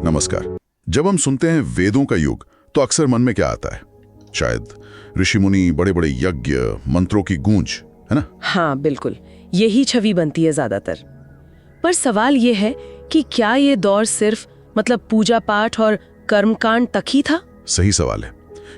नमस्कार। जब हम सुनते हैं वेदों का युग तो अक्सर मन में क्या आता है? शायद ऋषि मुनि, बड़े बड़े यज्ञ, मंत्रों की गूंज, है ना? हाँ बिल्कुल, यही छवि बनती है ज्यादातर। पर सवाल ये है कि क्या ये दौर सिर्फ पूजा पाठ और कर्मकांड तक ही था? सही सवाल है,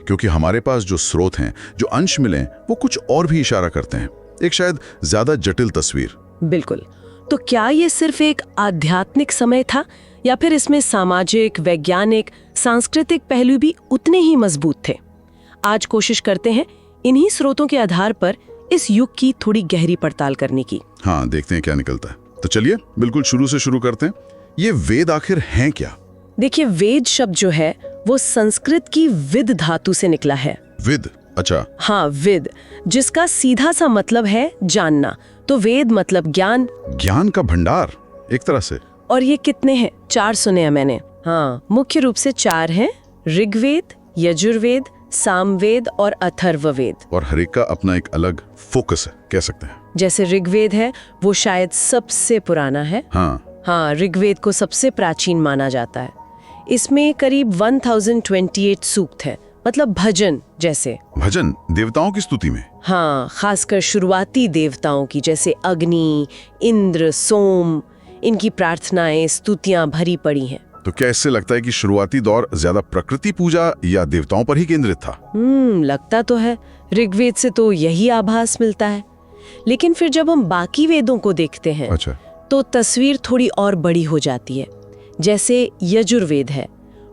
क्योंकि हमारे पास जो स्रोत हैं, जो अंश मिले, वो कुछ और भी इशारा करते हैं, एक शायद ज्यादा जटिल तस्वीर। बिल्कुल। तो क्या ये सिर्फ एक आध्यात्मिक समय था या फिर इसमें सामाजिक, वैज्ञानिक, सांस्कृतिक पहलू भी उतने ही मजबूत थे? आज कोशिश करते हैं इन्हीं स्रोतों के आधार पर इस युग की थोड़ी गहरी पड़ताल करने की। हाँ, देखते हैं क्या निकलता है। तो चलिए बिल्कुल शुरू से शुरू करते हैं। ये वेद आखिर हैं क्या? देखिए, वेद शब्द जो है वो संस्कृत की विद धातु से निकला है। विद? अच्छा। हाँ, विद, जिसका सीधा सा मतलब है जानना। तो वेद मतलब ज्ञान। ज्ञान का भंडार एक तरह से। और ये कितने हैं? 4 सुने हैं मैंने। हाँ, मुख्य रूप से 4 हैं: ऋग्वेद, यजुर्वेद, सामवेद और अथर्ववेद। और हर एक का अपना एक अलग फोकस है, कह सकते हैं। जैसे ऋग्वेद है वो शायद सबसे पुराना है। हाँ, ऋग्वेद को सबसे प्राचीन माना जाता है। इसमें करीब 1028 सूक्त है, मतलब भजन जैसे। भजन देवताओं की स्तुति में? हाँ, खासकर शुरुआती देवताओं की, जैसे अग्नि, इंद्र, सोम, इनकी प्रार्थनाएं, स्तुतियां भरी पड़ी हैं। तो क्या इससे लगता है कि शुरुआती दौर ज्यादा प्रकृति पूजा या देवताओं पर ही केंद्रित था? लगता तो है। ऋग्वेद से तो यही आभास मिलता है। लेकिन फिर जब हम बाकी वेदों को देखते हैं, अच्छा, तो तस्वीर थोड़ी और बड़ी हो जाती है। जैसे यजुर्वेद है,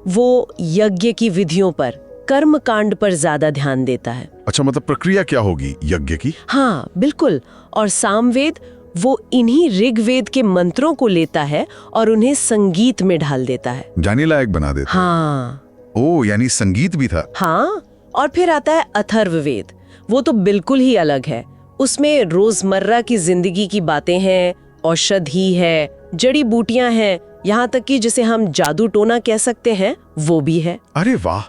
वो यज्ञ की विधियों पर, कर्म कांड पर ज्यादा ध्यान देता है। अच्छा, मतलब प्रक्रिया क्या होगी यज्ञ की? हाँ बिल्कुल। और सामवेद वो इन्हीं ऋग्वेद के मंत्रों को लेता है और उन्हें संगीत में ढाल देता है, जाने लायक बना देता है। हाँ। ओ, यानी संगीत भी था। हाँ, और फिर आता है अथर्ववेद। वो तो बिल्कुल ही अलग है। उसमें रोजमर्रा की जिंदगी की बातें हैं, औषधि है, जड़ी बूटियां हैं, यहाँ तक कि जिसे हम जादू टोना कह सकते हैं वो भी है। अरे वाह,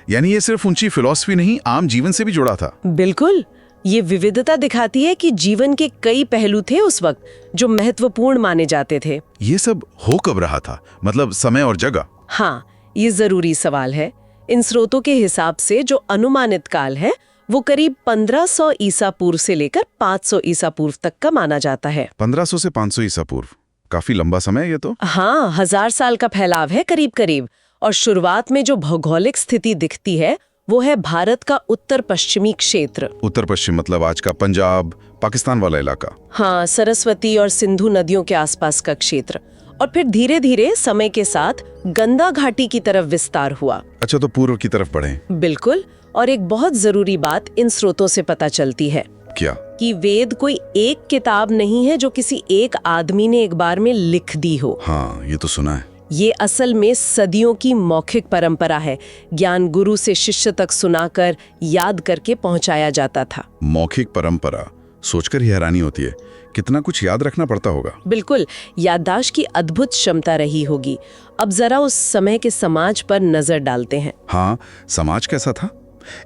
यानी ये सिर्फ ऊंची फिलॉसफी नहीं, आम जीवन से भी जुड़ा था। बिल्कुल। ये विविधता दिखाती है कि जीवन के कई पहलू थे उस वक्त जो महत्वपूर्ण माने जाते थे। ये सब हो कब रहा था, मतलब समय और जगह? हाँ, ये जरूरी सवाल है। इन स्रोतों के हिसाब से जो अनुमानित काल है वो करीब 1500 ईसा पूर्व से लेकर 500 ईसा पूर्व तक का माना जाता है। 1500 से 500 ईसा पूर्व, काफी लंबा समय ये तो। हाँ, 1000 साल का फैलाव है करीब करीब। और शुरुआत में जो भौगोलिक स्थिति दिखती है वो है भारत का उत्तर पश्चिमी क्षेत्र। उत्तर पश्चिम मतलब आज का पंजाब, पाकिस्तान वाला इलाका। हाँ, सरस्वती और सिंधु नदियों के आसपास का क्षेत्र। और फिर धीरे धीरे समय के साथ गंगा घाटी की तरफ विस्तार हुआ। अच्छा, तो पूर्व की तरफ बढ़े। बिल्कुल। और एक बहुत जरूरी बात इन स्रोतों से पता चलती है। क्या? कि वेद कोई एक किताब नहीं है जो किसी एक आदमी ने एक बार में लिख दी हो। हाँ, ये तो सुना है। ये असल में सदियों की मौखिक परंपरा है। ज्ञान गुरु से शिष्य तक सुनाकर, याद करके पहुंचाया जाता था। मौखिक परंपरा, सोचकर ही हैरानी होती है, कितना कुछ याद रखना पड़ता होगा। बिल्कुल, याददाश्त की अद्भुत क्षमता रही होगी। अब जरा उस समय के समाज पर नजर डालते हैं। हाँ, समाज कैसा था?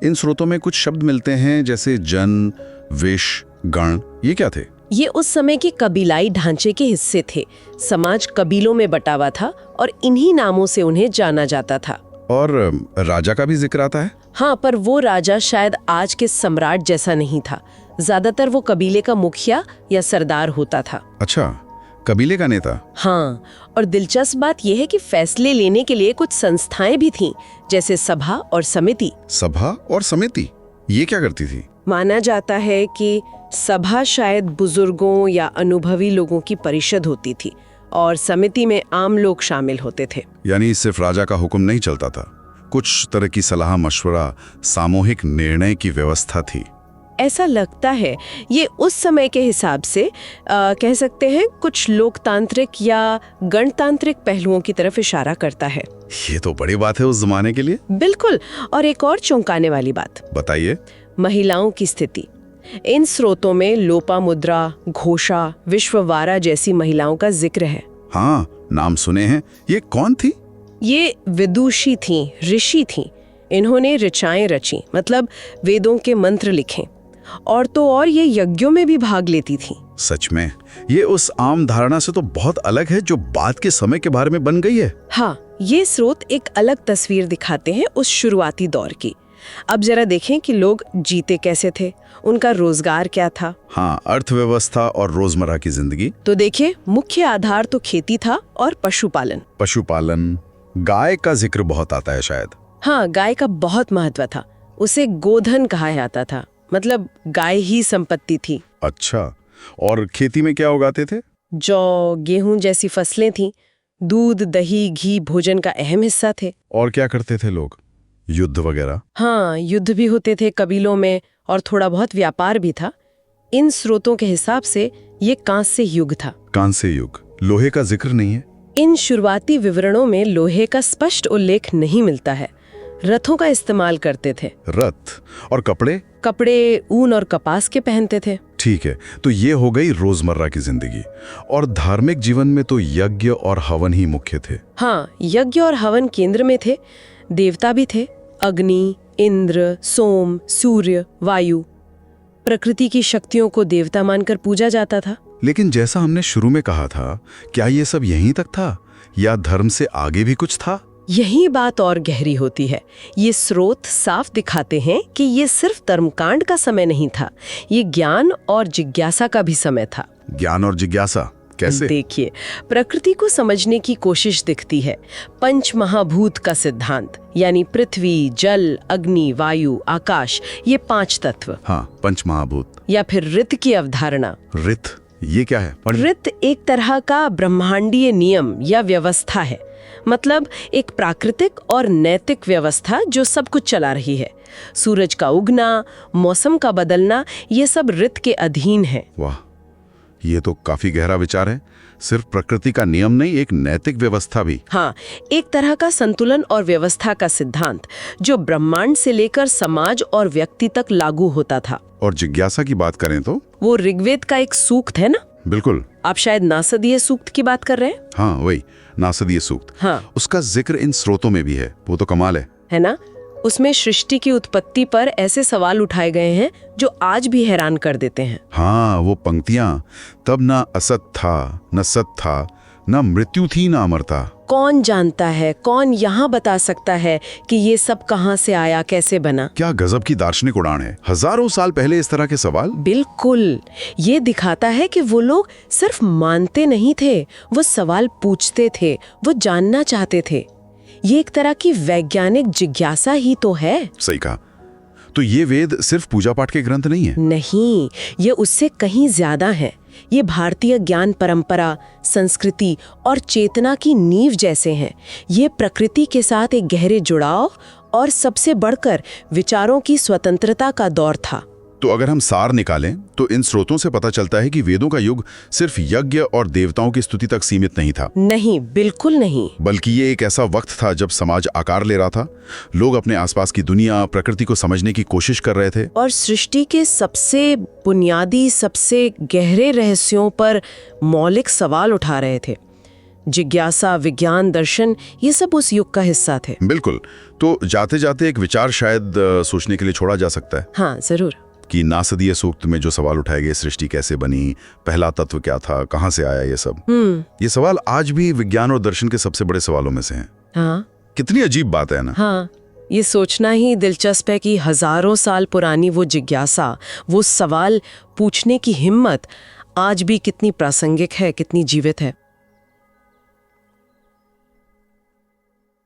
इन स्रोतों में कुछ शब्द मिलते हैं, जैसे जन, विश, गण, ये क्या थे? ये उस समय के कबीलाई ढांचे के हिस्से थे। समाज कबीलों में बटा हुआ था और इन्हीं नामों से उन्हें जाना जाता था। और राजा का भी जिक्र आता है? हाँ, पर वो राजा शायद आज के सम्राट जैसा नहीं था। ज्यादातर वो कबीले का मुखिया या सरदार होता था। अच्छा, कबीले का नेता। हाँ, और दिलचस्प बात यह है कि फैसले लेने के लिए कुछ संस्थाएं भी थीं, जैसे सभा और समिति। सभा और समिति, ये क्या करती थी? माना जाता है कि सभा शायद बुजुर्गों या अनुभवी लोगों की परिषद होती थी और समिति में आम लोग शामिल होते थे। यानी सिर्फ राजा का हुक्म नहीं चलता था, कुछ तरह की सलाह मशवरा, सामूहिक निर्णय की व्यवस्था थी। ऐसा लगता है। ये उस समय के हिसाब से कह सकते हैं कुछ लोकतांत्रिक या गणतांत्रिक पहलुओं की तरफ इशारा करता है। ये तो बड़ी बात है उस जमाने के लिए। बिल्कुल। और एक और चौंकाने वाली बात, बताइए। महिलाओं की स्थिति। इन स्रोतों में लोपामुद्रा, घोषा, विश्ववारा जैसी महिलाओं का जिक्र है। हाँ, नाम सुने हैं। ये कौन थी? ये विदुषी थीं, ऋषि थीं। इन्होंने ऋचाएं रची, मतलब वेदों के मंत्र लिखे। और तो और ये यज्ञों में भी भाग लेती थीं। सच में ये उस आम धारणा से तो बहुत अलग है जो बाद के समय के बारे में बन गई है। हाँ, ये स्रोत एक अलग तस्वीर दिखाते हैं उस शुरुआती दौर की। अब जरा देखें कि लोग जीते कैसे थे, उनका रोजगार क्या था। हाँ, अर्थव्यवस्था और रोजमर्रा की जिंदगी। तो देखिए, मुख्य आधार तो खेती था और पशुपालन। पशुपालन, गाय का जिक्र बहुत आता है शायद। हाँ, गाय का बहुत महत्व था। उसे गोधन कहा जाता था, मतलब गाय ही संपत्ति थी। अच्छा, और खेती में क्या उगाते थे? जौ, गेहूं जैसी फसलें थीं। दूध, दही, घी भोजन का अहम हिस्सा थे। और क्या करते थे लोग? युद्ध वगैरह? हाँ, युद्ध भी होते थे कबीलों में और थोड़ा बहुत व्यापार भी था। इन स्रोतों के हिसाब से ये कांस्य युग था। कांस्य युग। लोहे का जिक्र नहीं है? इन शुरुआती विवरणों में लोहे का स्पष्ट उल्लेख नहीं मिलता है। रथों का इस्तेमाल करते थे। रथ और कपड़े? कपड़े ऊन और कपास के पहनते थे। ठीक है, तो ये हो गई रोजमर्रा की जिंदगी। और धार्मिक जीवन में तो यज्ञ और हवन ही मुख्य थे। हाँ, यज्ञ और हवन केंद्र में थे। देवता भी थे, अग्नि, इंद्र, सोम, सूर्य, वायु। प्रकृति की शक्तियों को देवता मानकर पूजा जाता था। लेकिन जैसा हमने शुरू में कहा था, क्या ये सब यहीं तक था या धर्म से आगे भी कुछ था? यही बात और गहरी होती है। ये स्रोत साफ दिखाते हैं कि ये सिर्फ कर्मकांड का समय नहीं था, ये ज्ञान और जिज्ञासा का भी समय था। ज्ञान और जिज्ञासा कैसे? देखिए, प्रकृति को समझने की कोशिश दिखती है। पंच महाभूत का सिद्धांत, यानी पृथ्वी, जल, अग्नि, वायु, आकाश, ये 5 तत्व। हाँ, पंच महाभूत। या फिर ऋत की अवधारणा। ऋत, ये क्या है? ऋत एक तरह का ब्रह्मांडीय नियम या व्यवस्था है, मतलब एक प्राकृतिक और नैतिक व्यवस्था जो सब कुछ चला रही है। सूरज का उगना, मौसम का बदलना, ये सब ऋत के अधीन है। वाह, ये तो काफी गहरा विचार है। सिर्फ प्रकृति का नियम नहीं, एक नैतिक व्यवस्था भी। हाँ, एक तरह का संतुलन और व्यवस्था का सिद्धांत जो ब्रह्मांड से लेकर समाज और व्यक्ति तक लागू होता था। और जिज्ञासा की बात करें तो वो ऋग्वेद का एक सूक्त है ना? बिल्कुल। आप शायद नासदीय सूक्त की बात कर रहे हैं। हाँ, वही नासदीय सूक्त। हाँ, उसका जिक्र इन स्रोतों में भी है। वो तो कमाल है ना? उसमें सृष्टि की उत्पत्ति पर ऐसे सवाल उठाए गए हैं जो आज भी हैरान कर देते हैं। हाँ, वो पंक्तियां, तब ना असत था, न सत था, न मृत्यु थी, न अमरता। कौन जानता है, कौन यहाँ बता सकता है कि ये सब कहाँ से आया, कैसे बना? क्या गजब की दार्शनिक उड़ान है। हजारों साल पहले इस तरह के सवाल। बिल्कुल, ये दिखाता है कि वो लोग सिर्फ मानते नहीं थे, वो सवाल पूछते थे, वो जानना चाहते थे। ये एक तरह की वैज्ञानिक जिज्ञासा ही तो है। सही कहा। तो ये वेद सिर्फ पूजा पाठ के ग्रंथ नहीं है? नहीं, ये उससे कहीं ज्यादा है। ये भारतीय ज्ञान परंपरा, संस्कृति और चेतना की नींव जैसे हैं। ये प्रकृति के साथ एक गहरे जुड़ाव और सबसे बढ़कर विचारों की स्वतंत्रता का दौर था। तो अगर हम सार निकालें तो इन स्रोतों से पता चलता है कि वेदों का युग सिर्फ यज्ञ और देवताओं की स्तुति तक सीमित नहीं था। नहीं, बिल्कुल नहीं। बल्कि ये एक ऐसा वक्त था जब समाज आकार ले रहा था। लोग अपने आसपास की दुनिया, प्रकृति को समझने की कोशिश कर रहे थे और सृष्टि के सबसे बुनियादी, सबसे गहरे रहस्यों पर मौलिक सवाल उठा रहे थे। जिज्ञासा, विज्ञान, दर्शन, ये सब उस युग का हिस्सा थे। बिल्कुल। तो जाते जाते एक विचार शायद सोचने के लिए छोड़ा जा सकता है। हाँ, जरूर। कि नासदीय सूक्त में जो सवाल उठाए गए, सृष्टि कैसे बनी, पहला तत्व क्या था, कहाँ से आया, ये सब। ये सवाल आज भी विज्ञान और दर्शन के सबसे बड़े सवालों में से हैं। हाँ, कितनी अजीब बात है ना। हाँ, ये सोचना ही दिलचस्प है कि हजारों साल पुरानी वो जिज्ञासा, वो सवाल पूछने की हिम्मत आज भी कितनी प्रासंगिक है, कितनी जीवित है।